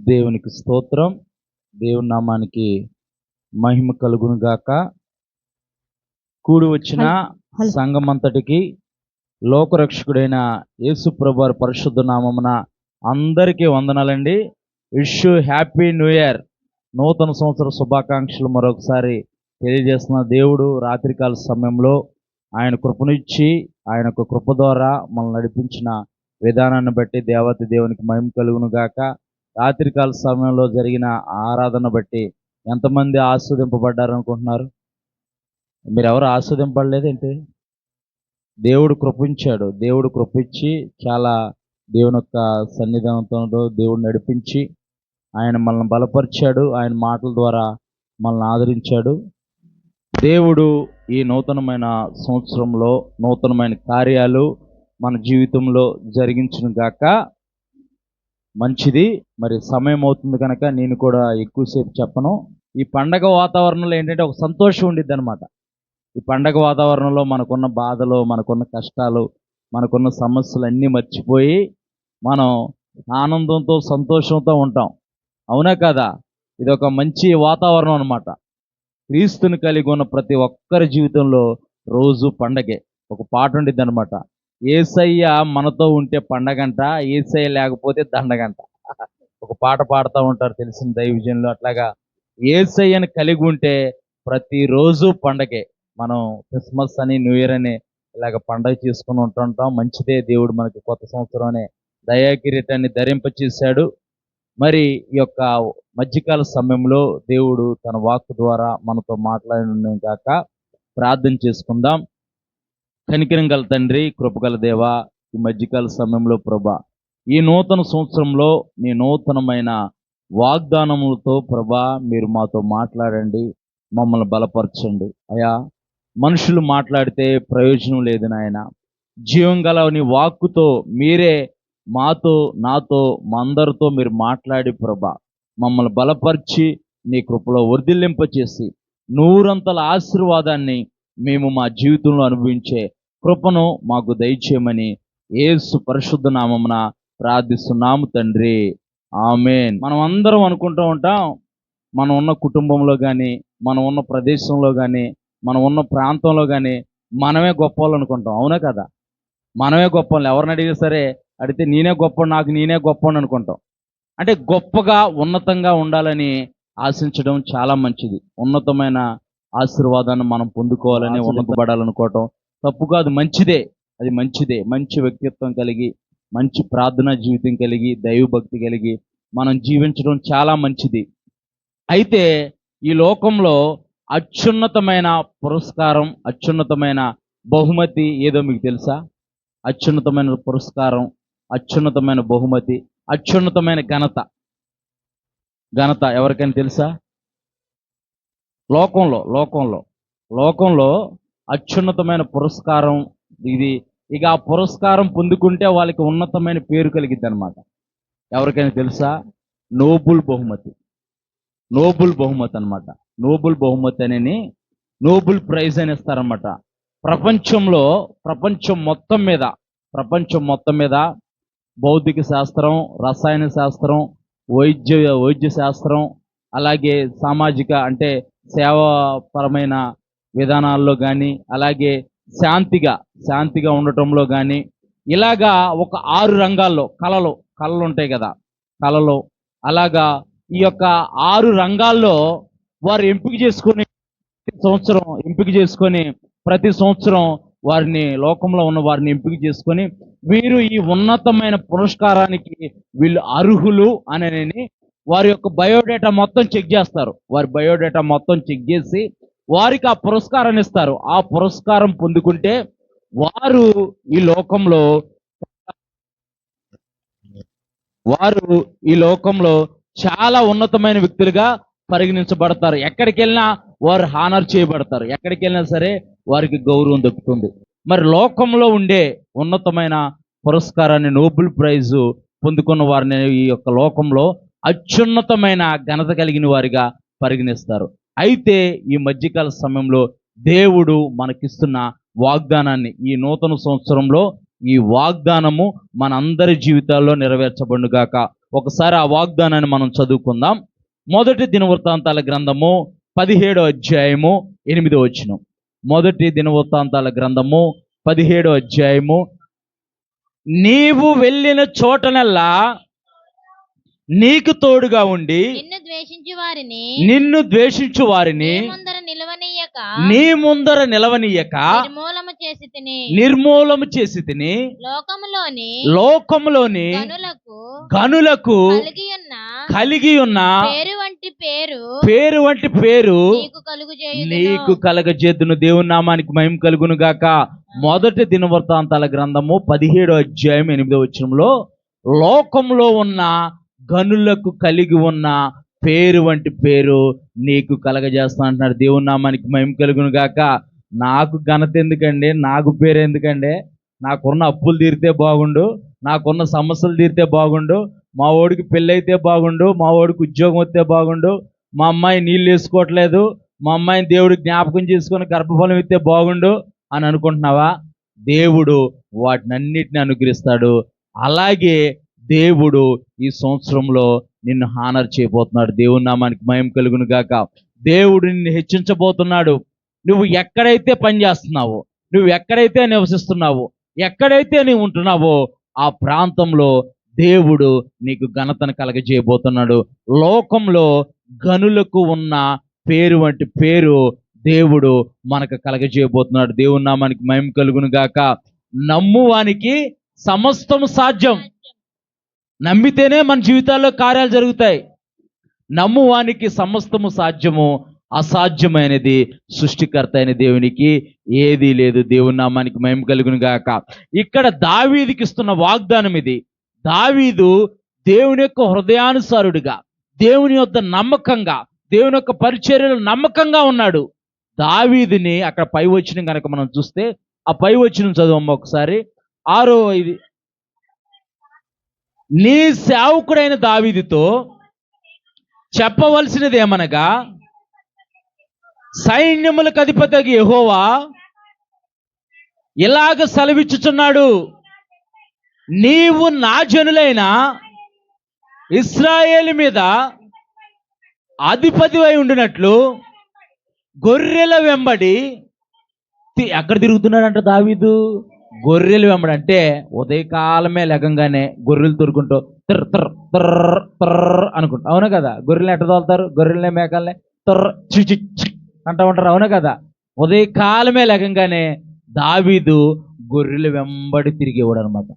దేవునికి స్తోత్రం. దేవుని నామానికి మహిమ కలుగును గాక. కూడి వచ్చిన సంఘమంతటికి లోకరక్షకుడైన యేసు ప్రభువారి పరిశుద్ధ నామమున అందరికీ వందనాలండి. Wish you happy new year. నూతన సంవత్సర శుభాకాంక్షలు మరొకసారి తెలియజేస్తున్న దేవుడు రాత్రికాల సమయంలో ఆయన కృపనిచ్చి ఆయన యొక్క కృప ద్వారా మనల్ని నడిపించిన విధానాన్ని బట్టి దేవతి దేవునికి మహిమ కలుగును గాక. రాత్రికాల సమయంలో జరిగిన ఆరాధన బట్టి ఎంతమంది ఆస్వాదింపబడ్డారు అనుకుంటున్నారు? మీరు ఎవరు ఆస్వాదింపబడలేదేంటి? దేవుడు కృపించాడు. దేవుడు కృపించి చాలా దేవుని యొక్క సన్నిధానంతో దేవుడు నడిపించి ఆయన మనల్ని బలపరిచాడు. ఆయన మాటల ద్వారా మనల్ని ఆదరించాడు. దేవుడు ఈ నూతనమైన సంవత్సరంలో నూతనమైన కార్యాలు మన జీవితంలో జరిగించును గాక. మంచిది. మరి సమయం అవుతుంది కనుక నేను కూడా ఎక్కువసేపు చెప్పను. ఈ పండగ వాతావరణంలో ఏంటంటే ఒక సంతోషం ఉండిద్ది అనమాట. ఈ పండగ వాతావరణంలో మనకున్న బాధలు, మనకున్న కష్టాలు, మనకున్న సమస్యలు అన్నీ మర్చిపోయి మనం ఆనందంతో సంతోషంతో ఉంటాం. అవునా కదా? ఇది ఒక మంచి వాతావరణం అనమాట. క్రీస్తుని కలిగి ఉన్న ప్రతి ఒక్కరి జీవితంలో రోజు పండగే. ఒక పాట ఉండిద్ది అనమాట, యేసయ్య మనతో ఉంటే పండగంట, యేసయ్య లేకపోతే దండగంట. ఒక పాట పాడుతూ ఉంటారు తెలిసిన దైవజనులు. అట్లాగా యేసయ్యని కలిగి ఉంటే ప్రతిరోజు పండగే. మనం క్రిస్మస్ అని, న్యూ ఇయర్ అని ఇలాగ పండగ చేసుకుని ఉంటుంటాం. మంచిదే. దేవుడు మనకి కొత్త సంవత్సరం అనే దయా కిరీటాన్ని ధరింపచేశాడు. మరి ఈ యొక్క మధ్యకాల సమయంలో దేవుడు తన వాక్కు ద్వారా మనతో మాట్లాడిన గాక. ప్రార్థన చేసుకుందాం. కనికరం గల తండ్రి, కృపగల దేవా, ఈ మధ్యకాల సమయంలో ప్రభా, ఈ నూతన సంవత్సరంలో నీ నూతనమైన వాగ్దానములతో ప్రభా మీరు మాతో మాట్లాడండి, మమ్మల్ని బలపరచండి అయా. మనుషులు మాట్లాడితే ప్రయోజనం లేదు నాయన. జీవం గల నీ వాక్కుతో మీరే మాతో, నాతో, మా అందరితో మీరు మాట్లాడి ప్రభా మమ్మల్ని బలపరిచి నీ కృపలో వర్ధిల్లింపచేసి నూరంతల ఆశీర్వాదాన్ని మేము మా జీవితంలో అనుభవించే కృపను మాకు దయచేయమని యేసు పరిశుద్ధ నామమున ప్రార్థిస్తున్నాము తండ్రి. ఆమేన్. మనం అందరం అనుకుంటూ ఉంటాం, మనం ఉన్న కుటుంబంలో కానీ, మనం ఉన్న ప్రదేశంలో కానీ, మనం ఉన్న ప్రాంతంలో కానీ మనమే గొప్ప వాళ్ళు అనుకుంటాం. అవునా కదా? మనమే గొప్ప వాళ్ళు. ఎవరిని అడిగినా సరే అడిగితే నేనే గొప్ప, నాకు నేనే గొప్ప అని అనుకుంటాం. అంటే గొప్పగా ఉన్నతంగా ఉండాలని ఆశించడం చాలా మంచిది. ఉన్నతమైన ఆశీర్వాదాన్ని మనం పొందుకోవాలని, ఉన్నతపడాలనుకోవటం తప్పు కాదు, మంచిదే. అది మంచిదే. మంచి వ్యక్తిత్వం కలిగి, మంచి ప్రార్థనా జీవితం కలిగి, దైవభక్తి కలిగి మనం జీవించడం చాలా మంచిది. అయితే ఈ లోకంలో అత్యున్నతమైన పురస్కారం, అత్యున్నతమైన బహుమతి ఏదో మీకు తెలుసా? అత్యున్నతమైన పురస్కారం, అత్యున్నతమైన బహుమతి, అత్యున్నతమైన ఘనత ఎవరికైనా తెలుసా? లోకంలో అత్యున్నతమైన పురస్కారం ఇది. ఇక ఆ పురస్కారం పొందుకుంటే వాళ్ళకి ఉన్నతమైన పేరు కలిగిద్ది అనమాట. ఎవరికైనా తెలుసా? నోబుల్ బహుమతి అనమాట. నోబుల్ బహుమతి అని నోబుల్ ప్రైజ్ అని ఇస్తారనమాట. ప్రపంచం మొత్తం మీద భౌతిక శాస్త్రం, రసాయన శాస్త్రం, వైద్య శాస్త్రం, అలాగే సామాజిక అంటే సేవాపరమైన విధానాల్లో కానీ, అలాగే శాంతిగా ఉండటంలో కానీ, ఇలాగా ఒక 6 రంగాల్లో కళలు ఉంటాయి కదా, కళలు అలాగా ఈ యొక్క 6 రంగాల్లో వారు ఎంపిక చేసుకొని ప్రతి సంవత్సరం వారిని, లోకంలో ఉన్న వారిని ఎంపిక చేసుకొని వీరు ఈ ఉన్నతమైన పురస్కారానికి వీళ్ళు అర్హులు అని వారి యొక్క బయోడేటా మొత్తం చెక్ చేస్తారు. వారి బయోడేటా మొత్తం చెక్ చేసి వారికి ఆ పురస్కారాన్ని ఇస్తారు. ఆ పురస్కారం పొందుకుంటే వారు ఈ లోకంలో చాలా ఉన్నతమైన వ్యక్తులుగా పరిగణించబడతారు. ఎక్కడికి వెళ్ళినా వారు హానర్ చేయబడతారు. ఎక్కడికి వెళ్ళినా సరే వారికి గౌరవం దక్కుతుంది. మరి లోకంలో ఉండే ఉన్నతమైన పురస్కారాన్ని, నోబెల్ ప్రైజ్ పొందుకున్న వారిని ఈ యొక్క లోకంలో అత్యున్నతమైన ఘనత కలిగిన వారిగా పరిగణిస్తారు. అయితే ఈ మధ్యకాల సమయంలో దేవుడు మనకిస్తున్న వాగ్దానాన్ని, ఈ నూతన సంవత్సరంలో ఈ వాగ్దానము మనందరి జీవితాల్లో నెరవేర్చబడుగాక. ఒకసారి ఆ వాగ్దానాన్ని మనం చదువుకుందాం. మొదటి దినవృత్తాంతాల గ్రంథము 17వ అధ్యాయము 8వ వచనం. మొదటి దినవృత్తాంతాల గ్రంథము 17వ అధ్యాయము. నీవు వెళ్ళిన చోటనల్లా నీకు తోడుగా ఉండి నిన్ను ద్వేషించు వారిని నీ ముందర నిలవనీయక నిర్మూలము చేసి తిని లోకములోని గనులకు కలిగి ఉన్న పేరు వంటి పేరు నీకు కలగజేద్దును. దేవుని నామానికి మహిమ కలుగును గాక. మొదటి దినవృత్తాంతాల గ్రంథము 17వ అధ్యాయం 8వ వచనంలో లోకంలో ఉన్న గనులకు కలిగి ఉన్న పేరు వంటి పేరు నీకు కలగజేస్తా అంటున్నాడు. దేవుని నామానికి మహిమ కలుగును గాక. నాకు ఘనత ఎందుకండి, నాకు పేరు ఎందుకండి? నాకున్న అప్పులు తీరితే బాగుండు, నాకున్న సమస్యలు తీరితే బాగుండు, మా వాడికి పెళ్ళి అయితే బాగుండు, మా వాడికి ఉద్యోగం వస్తే బాగుండు, మా అమ్మాయి నీళ్ళు వేసుకోవట్లేదు, మా అమ్మాయిని దేవుడు జ్ఞాపకం చేసుకొని గర్భఫలం ఇస్తే బాగుండు అని అనుకుంటున్నావా? దేవుడు వాటినన్నిటిని అనుగ్రహిస్తాడు. అలాగే దేవుడు ఈ సంవత్సరంలో నిన్ను హానర్ చేయబోతున్నాడు. దేవుని నామానికి మహిమ కలుగును గాక. దేవుడు నిన్ను హెచ్చించబోతున్నాడు. నువ్వు ఎక్కడైతే పని చేస్తున్నావో, నువ్వు ఎక్కడైతే నివసిస్తున్నావో, ఎక్కడైతే నీవు ఉంటున్నావో ఆ ప్రాంతంలో దేవుడు నీకు ఘనతను కలగజేయబోతున్నాడు. లోకంలో గనులకు ఉన్న పేరు వంటి పేరు దేవుడు మనకు కలగజేయబోతున్నాడు. దేవుని నామానికి మహిమ కలుగును గాక. నమ్మువానికి సమస్తము సాధ్యం. నమ్మితేనే మన జీవితాల్లో కార్యాలు జరుగుతాయి. నమ్మువానికి సమస్తము సాధ్యము, అసాధ్యమైనది సృష్టికర్త అయిన దేవునికి ఏదీ లేదు. దేవుని నామానికి మహిమ కలుగును గాక. ఇక్కడ దావీదుకి ఇస్తున్న వాగ్దానం ఇది. దావీదు దేవుని యొక్క హృదయానుసారుడిగా, దేవుని యొక్క నమ్మకంగా, దేవుని యొక్క పరిచర్యలో నమ్మకంగా ఉన్నాడు. దావీదుని అక్కడ పై వచనం కనుక మనం చూస్తే, ఆ పై వచనం చదువమ్మ ఒకసారి. 6వ నీ సేవకుడైన దావీదుతో చెప్పవలసినది ఏమనగా, సైన్యములకు అధిపతి యెహోవా ఇలాగ సెలవిచ్చుచున్నాడు, నీవు నా జనులైన ఇశ్రాయేలు మీద అధిపతివై ఉండినట్లు గొర్రెల వెంబడి ఎక్కడ తిరుగుతున్నాడంట దావీదు? గొర్రెలు వెంబడంటే ఉదయకాలమే లెగంగానే గొర్రెలు తొరుకుంటూ తిర్ తిర్ తిర్ తిర్ అనుకుంటా, అవునా కదా? గొర్రెలు ఎట్ట తోలుతారు? గొర్రెలనే మేకల్నే తిర్ చిచి అంటూ ఉంటారు, అవునా కదా? ఉదయకాలమే లెగంగానే దావీదు గొర్రెలు వెంబడి తిరిగేవాడు అనమాట.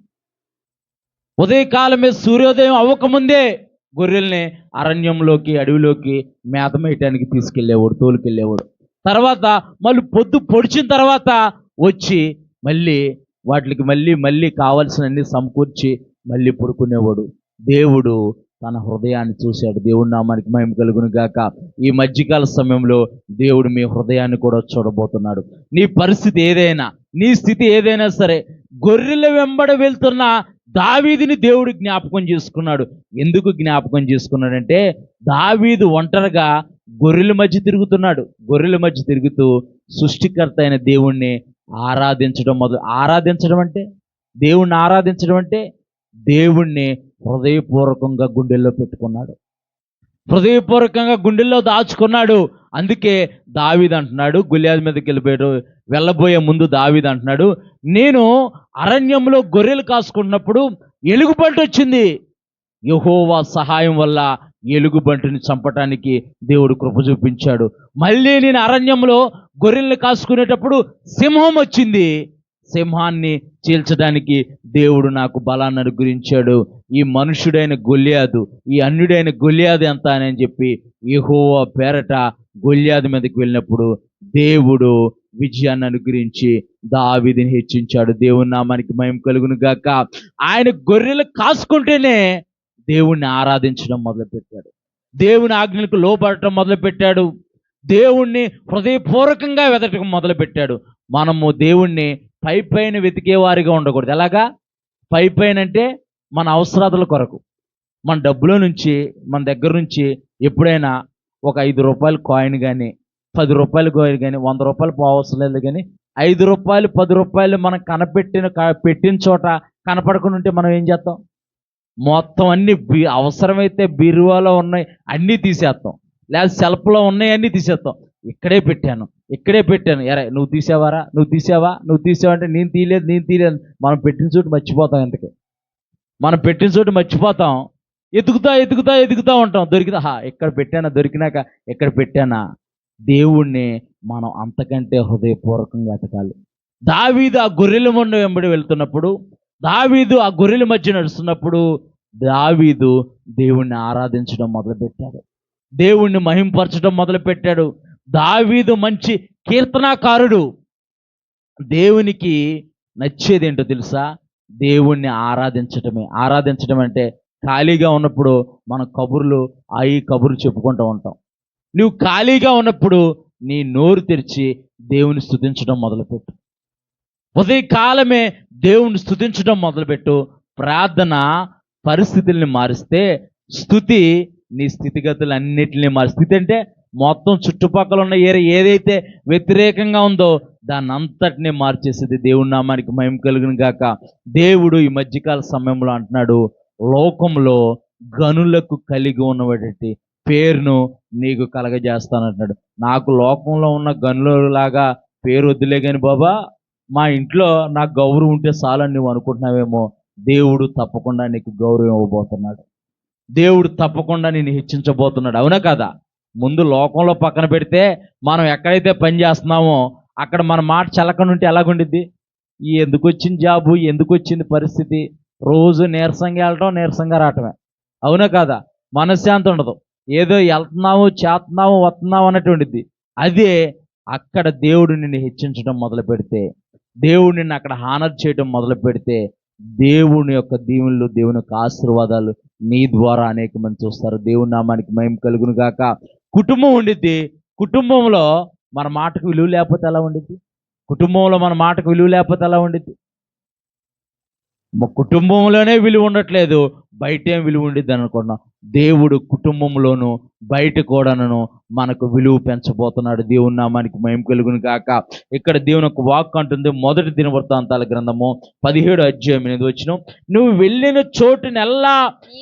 ఉదయకాలమే సూర్యోదయం అవ్వకముందే గొర్రెల్ని అరణ్యంలోకి, అడవిలోకి మేత మేయటానికి తీసుకెళ్ళేవాడు, తోలుకెళ్ళేవాడు. తర్వాత మళ్ళీ పొద్దు పొడిచిన తర్వాత వచ్చి మళ్ళీ వాటికి మళ్ళీ కావాల్సినన్ని సమకూర్చి మళ్ళీ పడుకునేవాడు. దేవుడు తన హృదయాన్ని చూశాడు. దేవుడి నామానికి మహిమ కలుగును గాక. ఈ మధ్యకాల సమయంలో దేవుడు మీ హృదయాన్ని కూడా చూడబోతున్నాడు. నీ పరిస్థితి ఏదైనా, నీ స్థితి ఏదైనా సరే, గొర్రెల వెంబడ వెళ్తున్న దావీదుని దేవుడు జ్ఞాపకం చేసుకున్నాడు. ఎందుకు జ్ఞాపకం చేసుకున్నాడంటే, దావీదు ఒంటరిగా గొర్రెల మధ్య తిరుగుతున్నాడు. గొర్రెల మధ్య తిరుగుతూ సృష్టికర్త అయిన దేవుణ్ణి ఆరాధించడం అంటే, దేవుణ్ణి ఆరాధించడం అంటే దేవుణ్ణి హృదయపూర్వకంగా గుండెల్లో పెట్టుకున్నాడు, హృదయపూర్వకంగా గుండెల్లో దాచుకున్నాడు. అందుకే దావీదు అంటున్నాడు, గొల్యాదు మీదకి వెళ్ళబోయే ముందు దావీదు అంటున్నాడు, నేను అరణ్యంలో గొర్రెలు కాసుకున్నప్పుడు ఎలుగుబంటి వచ్చింది. యెహోవా సహాయం వల్ల ఎలుగుబంటిని చంపటానికి దేవుడు కృప చూపించాడు. మళ్ళీ నేను అరణ్యంలో గొర్రెల్ని కాసుకునేటప్పుడు సింహం వచ్చింది. సింహాన్ని చీల్చడానికి దేవుడు నాకు బలాన్ని అనుగ్రహించాడు. ఈ మనుషుడైన గొల్యాదు, ఈ అన్యుడైన గొల్యాదు ఎంత అని చెప్పి యెహోవా పేరట గొల్యాదు మీదకి వెళ్ళినప్పుడు దేవుడు విజయాన్ని అనుగ్రహించి దావీదుని హెచ్చించాడు. దేవుని నామానికి మహిమ కలుగును గాక. ఆయన గొర్రెలు కాసుకుంటేనే దేవుణ్ణి ఆరాధించడం మొదలుపెట్టాడు, దేవుని ఆజ్ఞలకు లోబడటం మొదలుపెట్టాడు, దేవుణ్ణి హృదయపూర్వకంగా వెతకడం మొదలుపెట్టాడు. మనము దేవుణ్ణి పైన వెతికేవారిగా ఉండకూడదు. ఎలాగా? పైన అంటే మన అవసరాల కొరకు, మన డబ్బులో నుంచి, మన దగ్గర నుంచి ఎప్పుడైనా ఒక 5 రూపాయల కాయిన్ కానీ, 10 రూపాయల కాయిన్ కానీ, 100 రూపాయలు పోవసరం లేదు కానీ 5 రూపాయలు 10 రూపాయలు మనం పెట్టిన చోట కనపడకుండా ఉంటే మనం ఏం చేస్తాం? మొత్తం అన్ని అవసరమైతే బీరువాలో ఉన్నాయి అన్నీ తీసేస్తాం, లేదా సెల్ఫ్లో ఉన్నాయి అన్నీ తీసేస్తాం. ఇక్కడే పెట్టాను, ఇక్కడే పెట్టాను, ఎరా నువ్వు తీసావారా, నువ్వు తీసావా, నువ్వు తీసావా అంటే నేను తీయలేదు. మనం పెట్టిన చోటు మర్చిపోతాం. ఇంతకీ మనం పెట్టిన చోటు మర్చిపోతాం. ఎతుకుతా ఉంటాం. ఇక్కడ పెట్టానా, దొరికినాక ఇక్కడ పెట్టానా. దేవుణ్ణి మనం అంతకంటే హృదయపూర్వకంగా ఎతకాలి. దావీదు ఆ గొర్రెల మంద వెంబడి వెళ్తున్నప్పుడు, దావీదు ఆ గొర్రెల మధ్య నడుస్తున్నప్పుడు దావీదు దేవుణ్ణి ఆరాధించడం మొదలుపెట్టాడు, దేవుణ్ణి మహింపరచడం మొదలుపెట్టాడు. దావీదు మంచి కీర్తనాకారుడు. దేవునికి నచ్చేది ఏంటో తెలుసా? దేవుణ్ణి ఆరాధించటమే. ఆరాధించడం అంటే ఖాళీగా ఉన్నప్పుడు మనం కబుర్లు చెప్పుకుంటూ ఉంటాం. నువ్వు ఖాళీగా ఉన్నప్పుడు నీ నోరు తెరిచి దేవుని స్తుతించడం మొదలుపెట్టు. ఉదయకాలమే దేవుని స్తుతించడం మొదలుపెట్టు. ప్రార్థన పరిస్థితుల్ని మారిస్తే స్తుతి నీ స్థితిగతులన్నిటిని మారి. స్థితి అంటే మొత్తం చుట్టుపక్కల ఉన్న ఏదైతే వ్యతిరేకంగా ఉందో దాన్ని అంతటినీ మార్చేసేది. దేవుని నామానికి మహిమ కలుగును గాక. దేవుడు ఈ మధ్యకాల సమయంలో అంటున్నాడు, లోకంలో గనులకు కలిగి ఉన్నటువంటి పేరును నీకు కలగజేస్తానంటున్నాడు. నాకు లోకంలో ఉన్న గనులలాగా పేరు వద్దులే కానీ బాబా, మా ఇంట్లో నాకు గౌరవం ఉంటే చాలని నువ్వు అనుకుంటున్నావేమో. దేవుడు తప్పకుండా నీకు గౌరవం ఇవ్వబోతున్నాడు. దేవుడు తప్పకుండా నేను హెచ్చించబోతున్నాడు. అవునా కదా? ముందు లోకంలో పక్కన పెడితే మనం ఎక్కడైతే పని చేస్తున్నామో అక్కడ మన మాట చల్లకుండా ఉంటే ఎలాగుండిద్ది? ఎందుకు వచ్చింది జాబు, ఎందుకు వచ్చింది పరిస్థితి, రోజు నీరసంగా వెళ్ళటం, నీరసంగా రావటమే. అవునా కదా? మనశ్శాంతి ఉండదు. ఏదో వెళ్తున్నాము, చేస్తున్నాము, వస్తున్నాము అన్నట్టు ఉండిద్ది. అదే అక్కడ దేవుడు నిన్ను హెచ్చించడం మొదలు పెడితే, దేవుడు నిన్ను అక్కడ హానర్ చేయడం మొదలు పెడితే, దేవుని యొక్క దీవెనలు, దేవుని యొక్క ఆశీర్వాదాలు నీ ద్వారా అనేక మంది చూస్తారు. దేవుని నామానికి మహిమ కలుగును గాక. కుటుంబం ఉండిద్ది. కుటుంబంలో మన మాటకు విలువ లేకపోతే ఎలా ఉండిద్ది? కుటుంబంలో మన మాటకు విలువ లేకపోతే ఎలా ఉండిద్ది? కుటుంబంలోనే విలువ ఉండట్లేదు, బయటేం విలువ ఉండిద్ది అనుకున్నాం. దేవుడు కుటుంబంలోను బయట కూడాను మనకు విలువ పెంచబోతున్నాడు. దేవుని నామానికి మహిమ కలుగును గాక. ఇక్కడ దేవుని ఒక వాక్ అంటుంది, మొదటి దినవృత్తాంతాల గ్రంథము 17:8 నువ్వు వెళ్ళిన చోటునెల్లా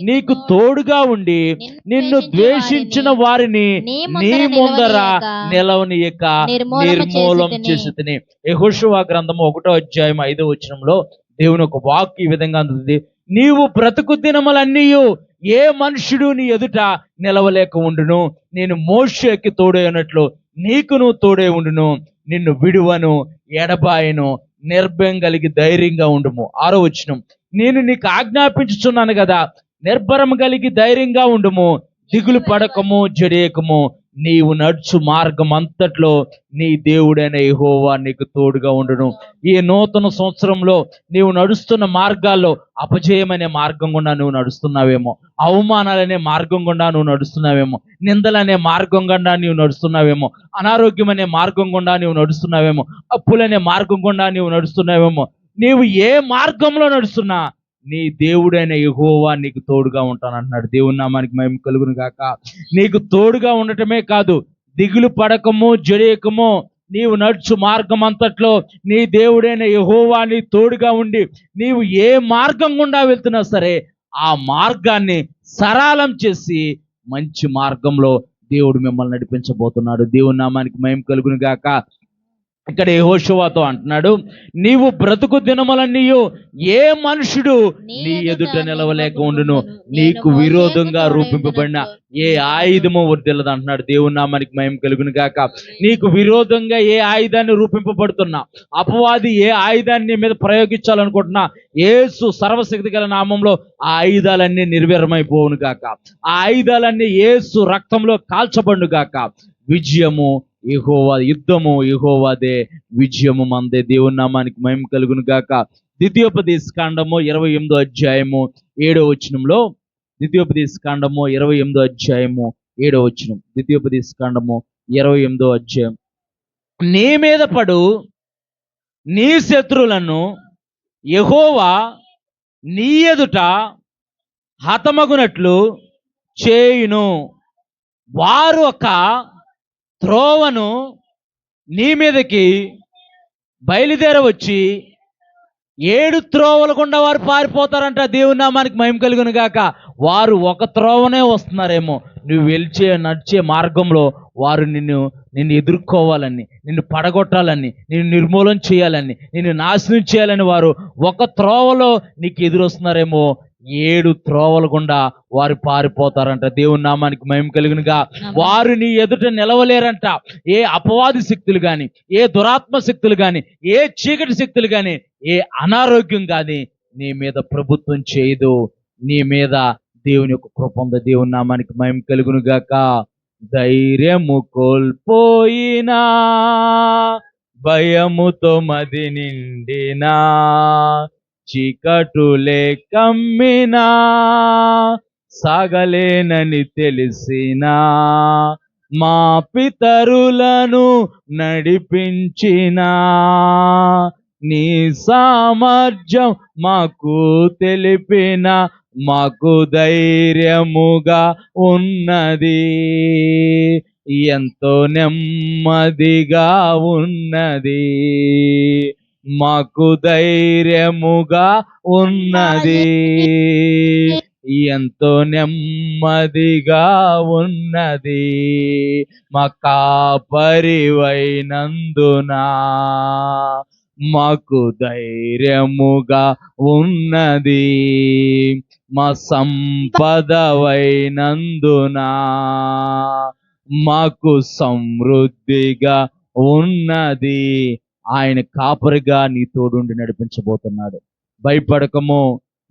నీకు తోడుగా ఉండి నిన్ను ద్వేషించిన వారిని నీ ముందర నిలవనీయక నిర్మూలం చేసి. యెహోషువ గ్రంథము 1:5 దేవుని ఒక వాక్ ఈ విధంగా అందుతుంది, నీవు బ్రతుకు దినములన్నీ ఏ మనుషుడు నీ ఎదుట నిలవలేక ఉండును. నేను మోషేకి తోడైనట్లు నీకు నువ్వు తోడే ఉండును. నిన్ను విడువను, ఎడబాయను, నిర్భయం కలిగి ధైర్యంగా ఉండుము. 6వ నేను నీకు ఆజ్ఞాపించుచున్నాను కదా, నిర్భరం కలిగి ధైర్యంగా ఉండుము, దిగులు పడకము, జడియకము. నీవు నడుచు మార్గం అంతట్లో నీ దేవుడైన యెహోవా నీకు తోడుగా ఉండును. ఈ నూతన సంవత్సరంలో నీవు నడుస్తున్న మార్గాల్లో అపజయమనే మార్గం గుండా నువ్వు నడుస్తున్నావేమో, అవమానాలనే మార్గం గుండా నువ్వు నడుస్తున్నావేమో, నిందలనే మార్గం గుండా నీవు నడుస్తున్నావేమో, అనారోగ్యం అనే మార్గం గుండా నీవు నడుస్తున్నావేమో, అప్పులనే మార్గం గుండా నీవు నడుస్తున్నావేమో. నీవు ఏ మార్గంలో నడుస్తున్నా నీ దేవుడైన యెహోవా నీకు తోడుగా ఉంటానంటున్నాడు. దేవుని నామానికి మహిమ కలుగును గాక. నీకు తోడుగా ఉండటమే కాదు, దిగులు పడకము, జడియకము. నీవు నడుచు మార్గం అంతట్లో నీ దేవుడైన యెహోవా నీ తోడుగా ఉండి నీవు ఏ మార్గం గుండా వెళ్తున్నా సరే ఆ మార్గాన్ని సరళం చేసి మంచి మార్గంలో దేవుడు మిమ్మల్ని నడిపించబోతున్నాడు. దేవుని నామానికి మహిమ కలుగును గాక. ఇక్కడ యెహోషువతో అంటున్నాడు, నీవు బ్రతుకు దినములన్నీ ఏ మనుషుడు నీ ఎదుట నిలవలేక ఉండును. నీకు విరోధంగా రూపింపబడిన ఏ ఆయుధము వర్ధిల్లదు అంటున్నాడు. దేవుని నామానికి మహిమ కలుగును గాక. నీకు విరోధంగా ఏ ఆయుధాన్ని రూపింపబడుతున్నా, అపవాది ఏ ఆయుధాన్ని మీద ప్రయోగించాలనుకుంటున్నా, యేసు సర్వశక్తి గల నామంలో ఆ ఆయుధాలన్నీ నిర్వీర్యమైపోవును గాక. ఆ ఆయుధాలన్నీ యేసు రక్తంలో కాల్చబడును గాక. విజయము యెహోవా, యుద్ధము యెహోవాదే, విజయము మందే. దేవుని నామానికి మహిమ కలుగును గాక. ద్వితీయోపదేశకాండము 28:7 ద్వితీయోపదేశకాండము 28:7 ద్వితీయోపదేశకాండము 28 నీ మీద పడు నీ శత్రువులను యెహోవా నీ ఎదుట హతమగునట్లు చేయును. వారు ఒక త్రోవను నీ మీదకి బయలుదేరవచ్చి 7 త్రోవల గుండా వారు పారిపోతారంట. దేవుని నామానికి మహిమ కలుగును గాక. వారు ఒక త్రోవనే వస్తున్నారేమో, నువ్వు నడిచే మార్గంలో వారు నిన్ను ఎదుర్కోవాలని, నిన్ను పడగొట్టాలని, నిన్ను నిర్మూలన చేయాలని, నిన్ను నాశనం చేయాలని వారు ఒక త్రోవలో నీకు ఎదురొస్తున్నారేమో. 7 త్రోవల గుండా వారు పారిపోతారంట. దేవుని నామానికి మహిమ కలుగునుగా. వారు నీ ఎదుట నిలవలేరంట. ఏ అపవాది శక్తులు గాని, ఏ దురాత్మ శక్తులు గాని, ఏ చీకటి శక్తులు గాని, ఏ అనారోగ్యం గాని నీ మీద ప్రభుత్వం చేయదు. నీ మీద దేవుని యొక్క కృప ఉంది. దేవుని నామానికి మహిమ కలుగును గాక. ధైర్యము కోల్పోయినా, భయముతో మది నిండినా, చీకటులే కమ్మినా, సాగలేనని తెలిసినా, మా పితరులను నడిపించినా, నీ సామర్థ్యం మాకు తెలిపిన, మాకు ధైర్యముగా ఉన్నది, ఎంతో నెమ్మదిగా ఉన్నది, మాకు ధైర్యముగా ఉన్నది, ఎంతో నెమ్మదిగా ఉన్నది, మా కాపరివైనందునా మాకు ధైర్యముగా ఉన్నది, మా సంపదవైనందునా మాకు సమృద్ధిగా ఉన్నది. ఆయన కాపరిగా నీ తోడుండి నడిపించబోతున్నాడు. భయపడకము,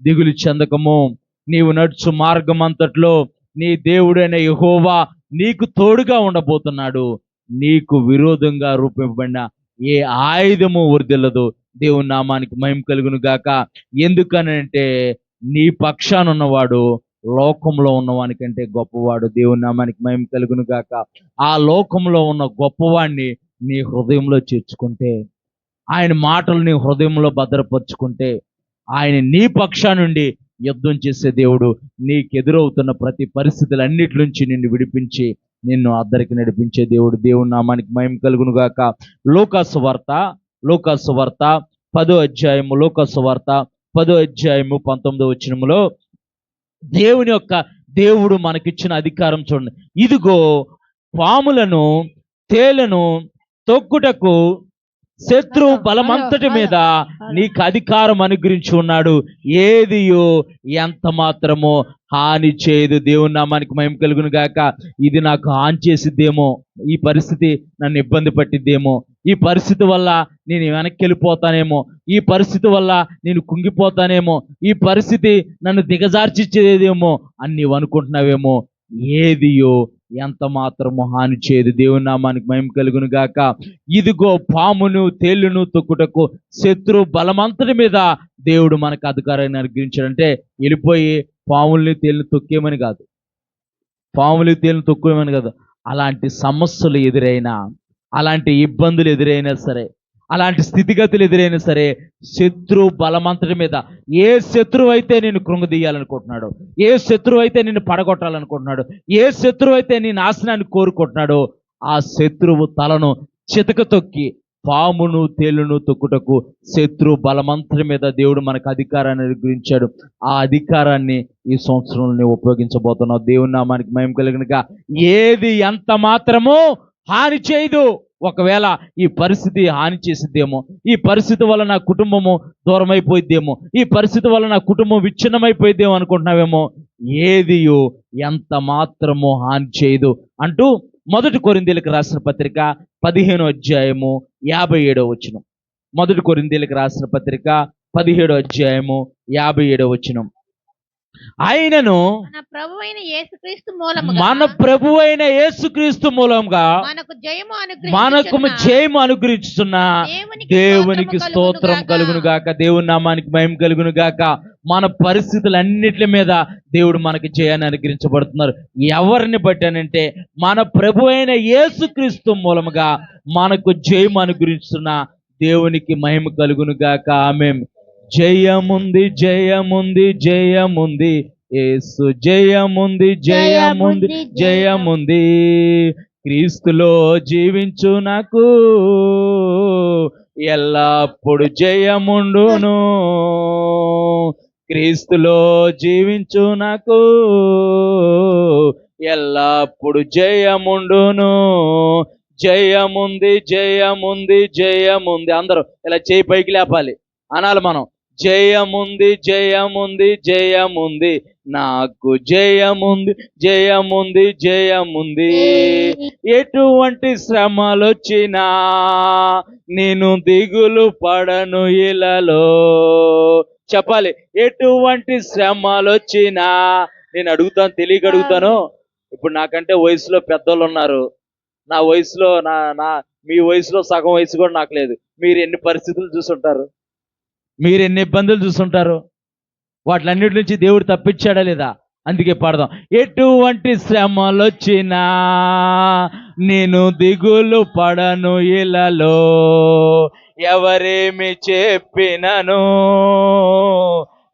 దిగులు చెందకము. నీవు నడుచు మార్గం అంతట్లో నీ దేవుడైన యెహోవా నీకు తోడుగా ఉండబోతున్నాడు. నీకు విరోధంగా రూపింపబడిన ఏ ఆయుధము వర్ధిల్లదు. దేవుని నామానికి మహిమ కలుగును గాక. ఎందుకనంటే నీ పక్షాన ఉన్నవాడు లోకంలో ఉన్నవానికంటే గొప్పవాడు. దేవుని నామానికి మహిమ కలుగును గాక. ఆ లోకంలో ఉన్న గొప్పవాడిని నీ హృదయంలో చేర్చుకుంటే, ఆయన మాటలు నీ హృదయంలో భద్రపరుచుకుంటే, ఆయన నీ పక్షా నుండి యుద్ధం చేసే దేవుడు. నీకెదురవుతున్న ప్రతి పరిస్థితులన్నిటి నుంచి నిన్ను విడిపించి నిన్ను అద్దరికి నడిపించే దేవుడు. దేవుని నామానికి మహిమ కలుగును గాక. లూకాసు వార్త 10వ అధ్యాయము, లూకాసు వార్త 10వ అధ్యాయము 19వ వచనములో దేవుడు మనకిచ్చిన అధికారం చూడండి. ఇదిగో పాములను, తేళ్లను తొక్కుటకు శత్రు బలమంతటి మీద నీకు అధికారం అనుగ్రహించి ఉన్నాడు. ఏదియో ఎంత మాత్రమో హాని చేయదు. దేవుని నామానికి మహిమ కలుగును గాక. ఇది నాకు హాని చేసిద్దేమో, ఈ పరిస్థితి నన్ను ఇబ్బంది పట్టిద్దేమో, ఈ పరిస్థితి వల్ల నేను వెనక్కి వెళ్ళిపోతానేమో, ఈ పరిస్థితి వల్ల నేను కుంగిపోతానేమో, ఈ పరిస్థితి నన్ను దిగజార్చిచ్చేదేమో అని నీవు అనుకుంటున్నావేమో. ఏదియో ఎంత మాత్రము హాని చేయదు. దేవుని నామానికి మహిమ కలుగును గాక. ఇదిగో పామును, తేళ్లను తొక్కుటకు శత్రు బలమంతటి మీద దేవుడు మనకు అధికారాన్ని అనుగ్రహించాడంటే వెళ్ళిపోయి పాముల్ని, తేళ్లను తొక్కేమని కాదు, పాములు, తేళ్లను తొక్కేమని కాదు. అలాంటి సమస్యలు ఎదురైనా, అలాంటి ఇబ్బందులు ఎదురైనా సరే, అలాంటి స్థితిగతులు ఎదురైనా సరే, శత్రు బలమంతటి మీద ఏ శత్రువు అయితే నిన్ను కృంగదీయాలనుకుంటున్నాడో, ఏ శత్రువు అయితే నిన్ను పడగొట్టాలనుకుంటున్నాడో, ఏ శత్రువు అయితే నీ నాశనాన్ని కోరుకుంటున్నాడో, ఆ శత్రువు తలను చితక తొక్కి పామును, తేలును తొక్కుటకు శత్రు బలమంతటి మీద దేవుడు మనకు అధికారాన్ని అనుగ్రహించాడు. ఆ అధికారాన్ని ఈ సంవత్సరంలో ఉపయోగించబోతున్నావు. దేవుని నామానికి మహిమ కలుగునుగా. ఏది ఎంత మాత్రమో హాని చేయదు. ఒకవేళ ఈ పరిస్థితి హాని చేసిద్దేమో, ఈ పరిస్థితి వల్ల నా కుటుంబము దూరం అయిపోయిద్దేమో, ఈ పరిస్థితి వల్ల నా కుటుంబం విచ్ఛిన్నమైపోయిద్దేమో అనుకుంటున్నావేమో. ఏదియో ఎంత మాత్రమో హాని చేయదు అంటూ 1 కొరింథీయులకు రాసిన పత్రిక 15వ అధ్యాయము 57వ వచనం. 1 కొరింథీయులకు రాసిన పత్రిక 17వ అధ్యాయము 57వ వచనం. ఆయనను మన ప్రభువైన యేసుక్రీస్తు మూలంగా మనకు జయము అనుగ్రహించుచున్న దేవునికి స్తోత్రం కలుగును గాక. దేవుని నామానికి మహిమ కలుగును గాక. మన పరిస్థితులన్నిటి మీద దేవుడు మనకి జయాన్ని అనుగ్రహించబడుతున్నారు. ఎవరిని బట్టానంటే మన ప్రభువైన యేసుక్రీస్తు మూలముగా మనకు జయము అనుగ్రహించున్న దేవునికి మహిమ కలుగును గాక. ఆమేన్. జయముంది, జయముంది, జయముంది, యేసు జయముంది, జయముంది, జయముంది, క్రీస్తులో జీవించు నాకు ఎల్లప్పుడు జయముండును. క్రీస్తులో జీవించు నాకు ఎల్లప్పుడు జయముండును. జయముంది జయముంది జయముంది. అందరూ ఇలా చేయి పైకి లేపాలి, అనాలి మనం. జయముంది జయముంది జయముంది, నాకు జయముంది జయముంది జయముంది. ఎటువంటి శ్రమలొచ్చినా నేను దిగులు పడను ఇలాలో. చెప్పాలి, ఎటువంటి శ్రమలొచ్చినా. నేను అడుగుతాను, తెలియక అడుగుతాను. ఇప్పుడు నాకంటే వయసులో పెద్దోళ్ళు ఉన్నారు. నా వయసులో నా నా మీ వయసులో సగం వయసు కూడా నాకు లేదు. మీరు ఎన్ని పరిస్థితులు చూసుంటారు, మీరు ఎన్ని ఇబ్బందులు చూసుంటారు. వాటిలన్నిటి నుంచి దేవుడు తప్పించాడా లేదా? అందుకే పాడదాం. ఎటువంటి శ్రమలొచ్చినా నేను దిగులు పడను ఇలాలో. ఎవరేమి చెప్పినను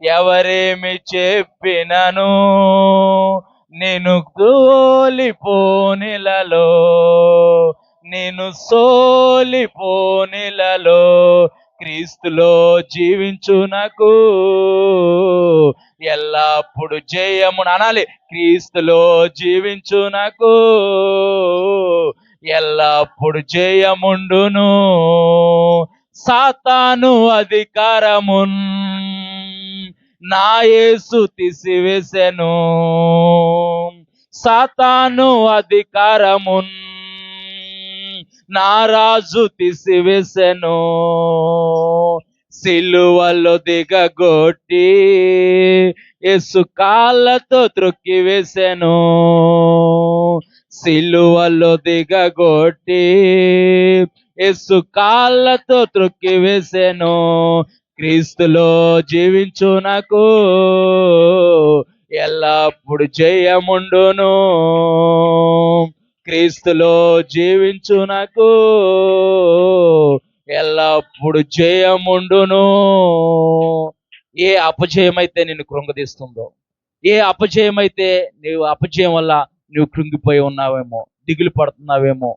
ఎవరేమి చెప్పినను నేను తోలిపోనిలలో, నేను సోలిపోనిలలో. క్రీస్తులో జీవించునకు ఎల్లప్పుడు జయమును, అనాలి. క్రీస్తులో జీవించునకు ఎల్లప్పుడు జయముండును. సాతాను అధికారమున్ నా యేసు తీసివేసెను. సాతాను అధికారమున్ నా రాజు తీసివేసెను. సిలువలో దిగగొట్టి యేసు కాళ్ళతో త్రొక్కివేసెను. సిలువలో దిగగొట్టి యేసు కాళ్ళతో త్రొక్కివేసెను. క్రీస్తులో జీవించునకు ఎల్లప్పుడు జయముండును. క్రీస్తులో జీవించునకు ఎల్లప్పుడు జయముండును. ఏ అపజయమైతే నిన్ను కృంగదీస్తుందో, ఏ అపజయమైతే నీవు అపజయం వల్ల నువ్వు కృంగిపోయి ఉన్నావేమో, దిగులు పడుతున్నావేమో,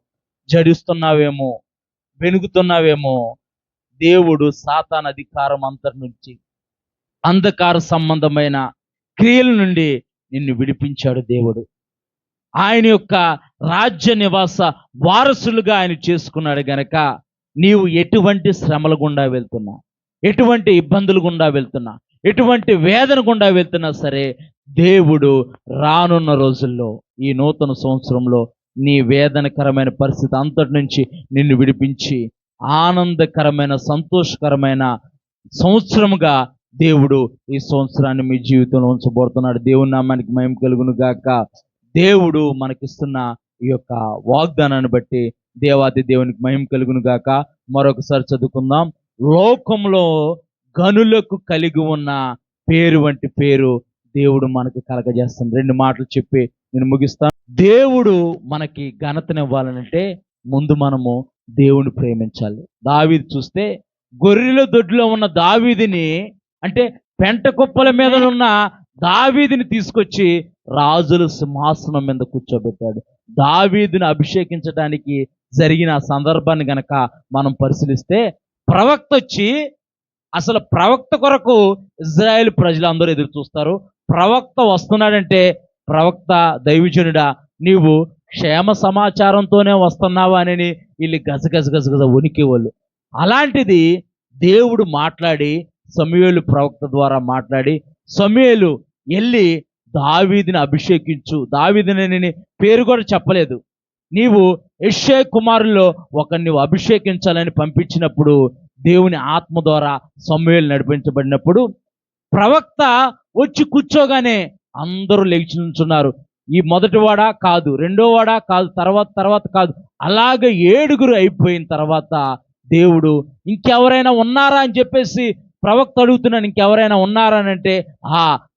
జడిస్తున్నావేమో, వెనుగుతున్నావేమో, దేవుడు సాతాను అధికారం అంతటి నుంచి, అంధకార సంబంధమైన క్రియల నుండి నిన్ను విడిపించాడు దేవుడు. ఆయన యొక్క రాజ్య నివాస వారసులుగా ఆయన చేసుకున్నాడు గనక నీవు ఎటువంటి శ్రమల గుండా వెళ్తున్నా, ఎటువంటి ఇబ్బందులు గుండా వెళ్తున్నా, ఎటువంటి వేదన గుండా వెళ్తున్నా సరే, దేవుడు రానున్న రోజుల్లో ఈ నూతన సంవత్సరంలో నీ వేదనకరమైన పరిస్థితి అంతటి నుంచి నిన్ను విడిపించి ఆనందకరమైన సంతోషకరమైన సంవత్సరముగా దేవుడు ఈ సంవత్సరాన్ని మీ జీవితంలో ఉంచబోతున్నాడు. దేవుని నామానికి మహిమ కలుగును గాక. దేవుడు మనకిస్తున్న ఈ యొక్క వాగ్దానాన్ని బట్టి దేవాది దేవునికి మహిమ కలుగును గాక. మరొకసారి చదువుకుందాం. లోకంలో గనులకు కలిగి ఉన్న పేరు వంటి పేరు దేవుడు మనకి కలగజేస్తాను. 2 మాటలు చెప్పి నేను ముగిస్తాను. దేవుడు మనకి ఘనతనివ్వాలంటే ముందు మనము దేవుని ప్రేమించాలి. దావీదు చూస్తే గొర్రెల దొడ్లో ఉన్న దావీదుని, అంటే పెంట కుప్పల మీద ఉన్న దావీదుని తీసుకొచ్చి రాజుల సింహాసనం మీద కూర్చోబెట్టాడు. దావీదుని అభిషేకించడానికి జరిగిన సందర్భాన్ని గనక మనం పరిశీలిస్తే, ప్రవక్త వచ్చి, అసలు ప్రవక్త కొరకు ఇజ్రాయేల్ ప్రజలందరూ ఎదురు చూస్తారు. ప్రవక్త వస్తున్నాడంటే, ప్రవక్త దైవజనుడా నీవు క్షేమ సమాచారంతోనే వస్తున్నావా అని వీళ్ళు గజగజ వణికేవాళ్ళు. అలాంటిది దేవుడు మాట్లాడి, సమూయేలు ప్రవక్త ద్వారా మాట్లాడి, సమూయేలు వెళ్ళి దావీదుని అభిషేకించు, దావీదుని పేరు కూడా చెప్పలేదు, నీవు యెష్షై కుమారుల్లో ఒకరిని నువ్వు అభిషేకించాలని పంపించినప్పుడు, దేవుని ఆత్మ ద్వారా సమూయేలు నడిపించబడినప్పుడు, ప్రవక్త వచ్చి కూర్చోగానే అందరూ లేచి నుంచున్నారు. ఈ మొదటివాడా కాదు, రెండోవాడా కాదు, తర్వాత కాదు, అలాగే 7 అయిపోయిన తర్వాత దేవుడు ఇంకెవరైనా ఉన్నారా అని చెప్పేసి ప్రవక్త అడుగుతున్నాను, ఇంకెవరైనా ఉన్నారా అని అంటే,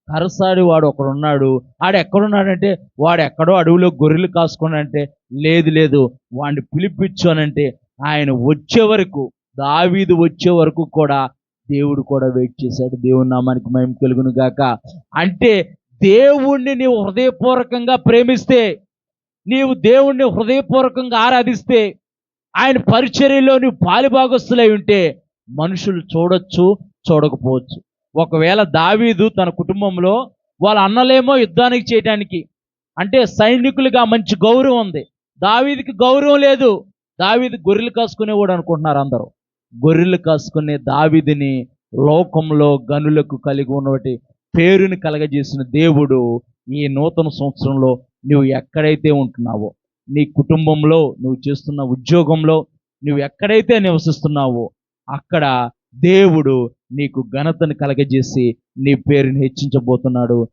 కరసాడి వాడు ఒకడు ఉన్నాడు, ఆడెక్కడున్నాడంటే వాడు ఎక్కడో అడవిలో గొర్రెలు కాసుకున్నాడంటే, లేదు వాడిని పిలిపించు అనంటే, ఆయన వచ్చే వరకు, దావీదు వచ్చే వరకు కూడా దేవుడు కూడా వెయిట్ చేశాడు. దేవుని నామానికి మహిమ కలుగును గాక. అంటే దేవుణ్ణి నీవు హృదయపూర్వకంగా ప్రేమిస్తే, నీవు దేవుణ్ణి హృదయపూర్వకంగా ఆరాధిస్తే, ఆయన పరిచర్యలో నువ్వు పాలిభాగస్తులై ఉంటే మనుషులు చూడొచ్చు, చూడకపోవచ్చు. ఒకవేళ దావీదు తన కుటుంబంలో వాళ్ళ అన్నలేమో యుద్ధానికి చేయడానికి, అంటే సైనికులుగా మంచి గౌరవం ఉంది, దావీదుకి గౌరవం లేదు. దావీదు గొర్రెలు కాసుకునేవాడు అనుకుంటున్నారు అందరూ. గొర్రెలు కాసుకునే దావీదుని లోకంలో గనులకు కలిగి ఉన్నటువంటి పేరుని కలగజేసిన దేవుడు ఈ నూతన సంవత్సరంలో నువ్వు ఎక్కడైతే ఉంటున్నావో, నీ కుటుంబంలో, నువ్వు చేస్తున్న ఉద్యోగంలో, నువ్వు ఎక్కడైతే నివసిస్తున్నావో అక్కడ దేవుడు నీకు ఘనతను కలగజేసి నీ పేరుని హెచ్చించబోతున్నాడు.